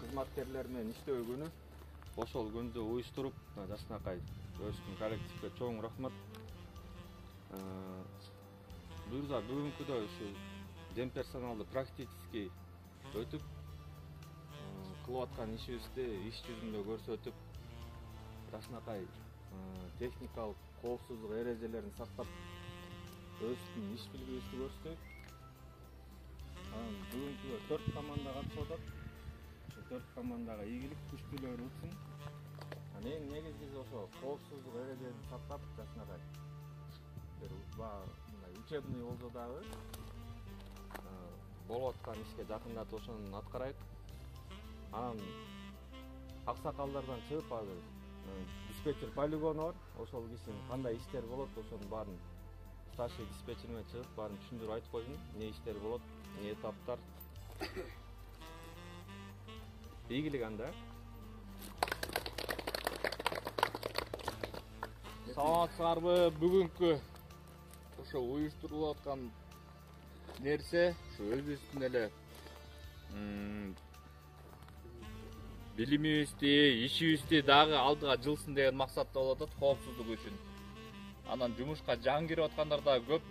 кызматкерлер менен иштөө күнү. Ошол күндү уюштуруп, Жакшынакай өрүштүн коллективге чоң рахмат. Буюрса бүгүнкүдө ушу дем персоналды практически өтүп, кылып аткан ишибизди иш жүзүндө көрсөтүп, Жакшынакай техникалык коопсуздук эрежелерин сактап, өзүбүздүн иш билгибизди көрсөттүк. Бүгүнкү 4 команда катышып атат. Ошо 4 командага ийгилик, күчтүүлөр утsun. Эң негизгиси ошо коопсуздук эрежелерин сактап, Жакшынакай бир мындай учебный болсо дагы болуп аткан ишке жакындатып ошону аткарайык. Анан аксакалдардан чыгып азыр диспетчер полигону бар. Ошол кишинин кандай иштер болот, ошонун баарын старший диспетчер менен чыгып баарын түшүндүрүп айтып койсун. Не иштер болот, не этаптар. Ийгилик анда. Саламатсыздарбы? Бүгүнкү ошо уюштурулуп аткан нерсе ошо өзүбүздүн эле билимибизди, ишибизди дагы алдыга жылсын деген максатта болуп атат, коопсуздук үчүн. Анан жумушка жан кирип аткандар да көп.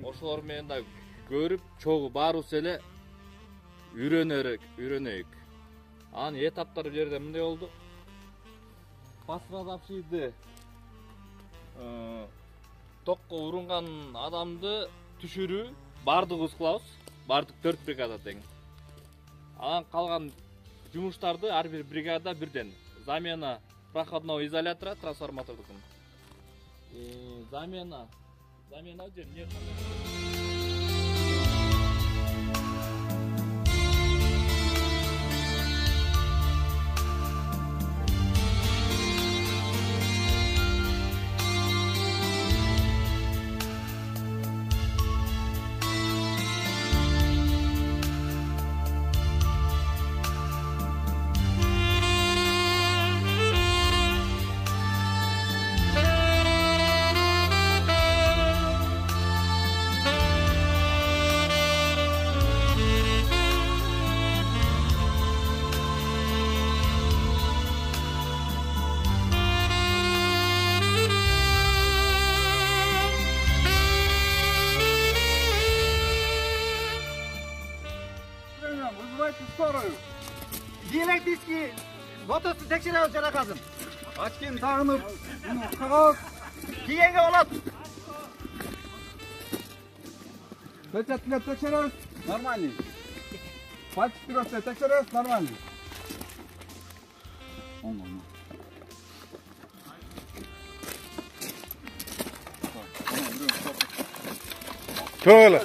Ошолор менен да көрүп, чогуу баарыбыз эле үйрөнөйүк. Анан этаптар бул жерде мындай болду. Пострадавшийди токко урунган адамды түшүрүү бардыгыбыз кылабыз. Бардык 4 бригада тең. Анан калган жумуштарды ар бир бригада бирден. Замена проходного изолятора трансформатордукун. Замена же не Диалектический мотосын текшеребиз жанакасын. Ачкин тагынып, кагабыз кийинге болот. Печаткилер текшеребиз, нормальный. Фальшификация текшеребиз, нормальный. Şöyle.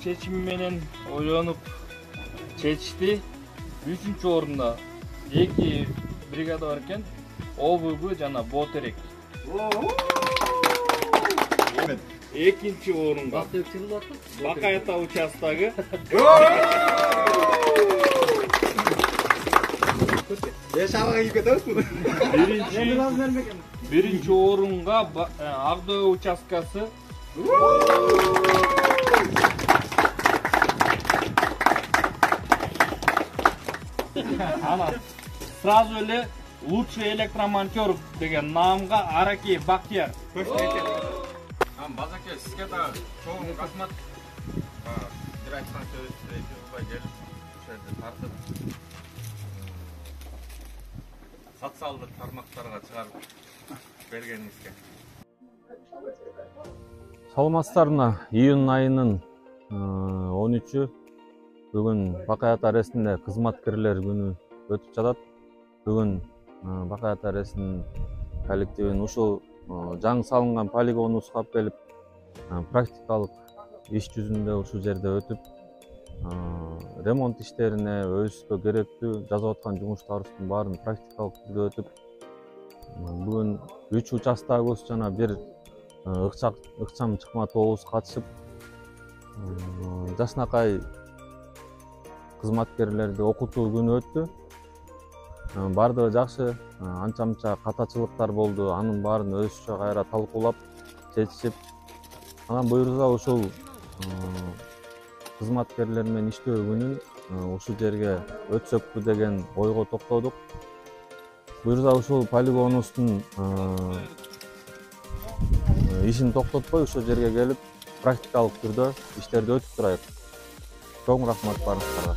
чечими менен ойлонуп чечишти. 3-чү орунда 2 бригада бар экен. ОВБ жана Ботерек. 2-чи орунга Бакайата участогу. 1-чи орунга Агдөө участкасы. Ана сразу эле лучший электромонтер деген наамга Араки Бактияр. Базаке сизге да чоң рахмат. Бир айткан сөзүбүздү эки жылдай келип, ошол жерде тартып, социалдык тармактарга чыгарып бергениңизге. Саламатсыздарбы? Июнь айынын 13-ü бүгүн Бакайат аресинде кызматкерлер күнү өтүп жатат. Бүгүн Бакайат аресинин коллективин ушул жаңы салынган полигон ускап келип, практикалык иш жүзүндө ушул жерде өтүп, ремонт иштерине өзүбүзгө керектүү жасап аткан жумуштарыбыздын баарын практикалык түрдө өтүп, бүгүн 3 участогубуз жана бир ыкчам чыкма тобубуз катышып, жакшынакай кызматкерлерди окутуу күнү өттү. Бардыгы жакшы, анча-мынча катачылыктар болду. Анын баарын өзүчө кайра талкуулап, чечишип, анан буюрса ушул кызматкерлер менен иштөө күнүн ушул жерге өтсөкпү деген ойго токтодук. Буюрса ушул полигонубуздун ишин токтотпой ушул жерге келип, практикалык түрдө иштерди өтүп турайык. Чоң рахмат барыңыздарга.